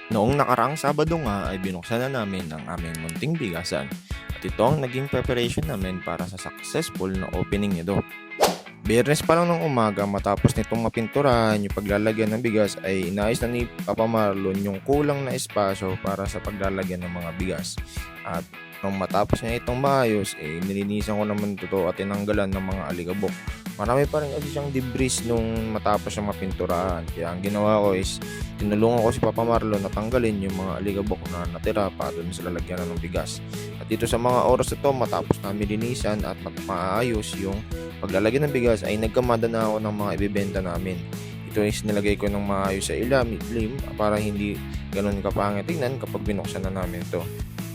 Noong nakaraang Sabado nga ay binuksan na namin ang aming munting bigasan at ito ang naging preparation namin para sa successful na opening nito. Biyernes pa lang ng umaga matapos nitong mapinturahan yung paglalagyan ng bigas ay inayos na ni Papa Marlon yung kulang na espasyo para sa paglalagyan ng mga bigas. At nung matapos niya itong maayos, nilinisan ko naman ito at tinanggalan ng mga alikabok. Marami pa rin kasi siyang debris nung matapos siyang mapinturahan. Kaya ang ginawa ko is tinulungan ko si Papa Marlon na tanggalin yung mga alikabok na natira pa dun sa lalagyan ng bigas. At dito sa mga oras na to matapos namin linisan at maayos yung paglalagay ng bigas ay nagkamada na ako ng mga ibibenta namin. Ito is nilagay ko ng maayos sa ilalim para hindi ganun kapangit tingnan kapag binuksan na namin ito.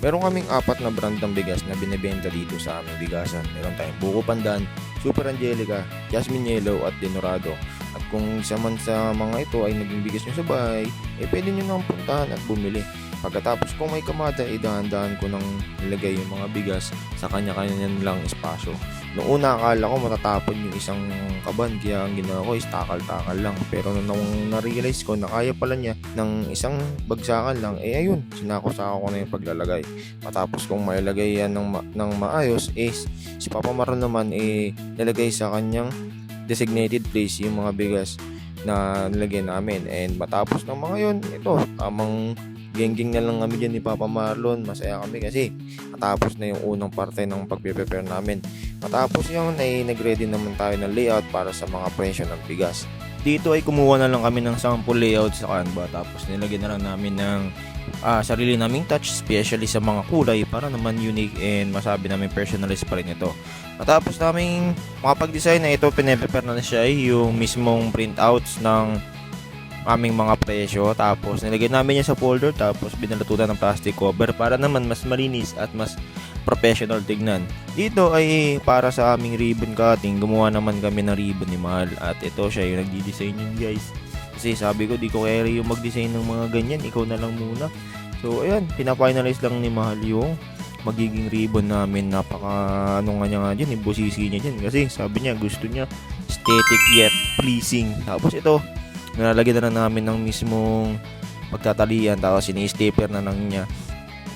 Meron kaming 4 na brand ng bigas na binibenta dito sa aming bigasan. Meron tayong Buko Pandan, Super Angelica, Jasmine Yellow at Denorado. At kung isa man sa mga ito ay naging bigas nyo sa bahay, pwede nyo nang puntahan at bumili. Pagkatapos kung may kamada, dahan-dahan ko nang nilagay yung mga bigas sa kanya-kanya nilang espasyo. Noong una akala ko matatapon yung isang kaban kaya ang ginawa ko is takal-takal lang. Pero nung na-realize ko na kaya pala niya ng isang bagsakan lang, ayun, sinako-sako ko na yung paglalagay. Matapos kung mailagay yan ng maayos, si Papa Maron naman nilagay sa kanyang designated place yung mga bigas na nilagay namin. And matapos ng mga yun, ito, tamang geng-geng na lang kami dyan ni Papa Marlon. Masaya kami kasi matapos na yung unang parte ng pag-prepare namin. Matapos yun ay nag-ready naman tayo ng layout para sa mga presyo ng bigas. Dito ay kumuha na lang kami ng sample layout sa Canva tapos nilagyan na lang namin ng sarili naming touch, especially sa mga kulay para naman unique and masabi namin personalized pa rin ito. Matapos naming makapag-design na ito, pine-prepare na siya yung mismong printouts ng aming mga presyo, tapos nilagay namin yan sa folder tapos binalututan ng plastic cover para naman mas malinis at mas professional tignan. Dito ay para sa aming ribbon cutting, gumawa naman kami ng ribbon ni Mahal at ito siya yung nagdi-design yun guys, kasi sabi ko di ko kaya yung mag-design ng mga ganyan, ikaw na lang muna. So ayan, pina-finalize lang ni Mahal yung magiging ribbon namin. Napaka ano nga niya nga dyan, ibusisi niya dyan kasi sabi niya gusto niya aesthetic yet pleasing. Tapos ito nalalagyan na namin ng mismong pagtatalian tapos ini-stapler na lang niya.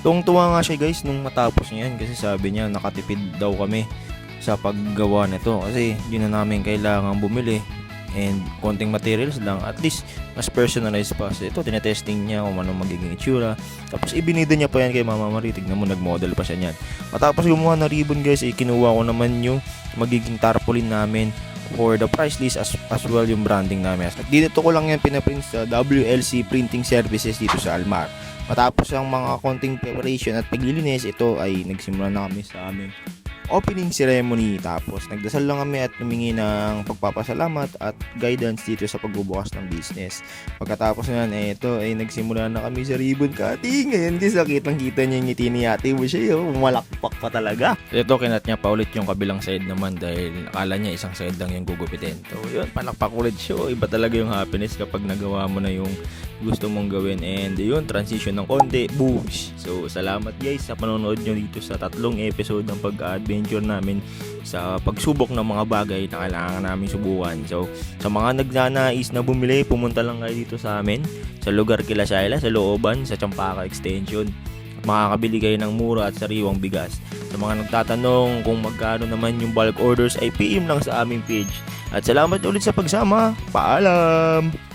Tuwang-tuwa nga siya guys nung matapos niya yan kasi sabi niya nakatipid daw kami sa paggawa nito kasi yun na namin kailangan bumili and konting materials lang, at least mas personalized pa. So ito tinetesting niya kung ano magiging itsura, tapos ibinida niya pa yan kay Mama Marie. Tignan mo, nag-model pa siya niyan. Matapos gumawa ng ribbon guys, kinuha ko naman yung magiging tarpaulin namin for the price list as well yung branding namin. At dito ko lang yan pinaprint sa WLC Printing Services dito sa Almar. Matapos ang mga konting preparation at paglilinis, ito ay nagsimula na kami sa aming opening ceremony. Tapos nagdasal lang kami at humingi ng pagpapasalamat at guidance dito sa pagbubukas ng business. Pagkatapos na ito ay nagsimula na kami sa ribbon cutting. Ngayon guys, kitang-kita niya yung ngiti ni ate mo siya, malakpak pa talaga. Ito kinat niya pa ulit yung kabilang side naman dahil akala niya isang side lang yung gugupitin. So yun, palakpak ulit siya. Iba talaga yung happiness kapag nagawa mo na yung gusto mong gawin. And yun, transition ng konti, boosh. So salamat guys sa panonood nyo dito sa 3 episode ng pag-adventure namin sa pagsubok ng mga bagay na kailangan namin subukan. So sa mga nagnanais na bumili, pumunta lang kayo dito sa amin sa lugar kila Shaila, sa Looban, sa Champaka Extension. Makakabili kayo ng mura at sariwang bigas. Sa mga nagtatanong kung magkano naman yung bulk orders, ay PM lang sa aming page. At salamat ulit sa pagsama. Paalam!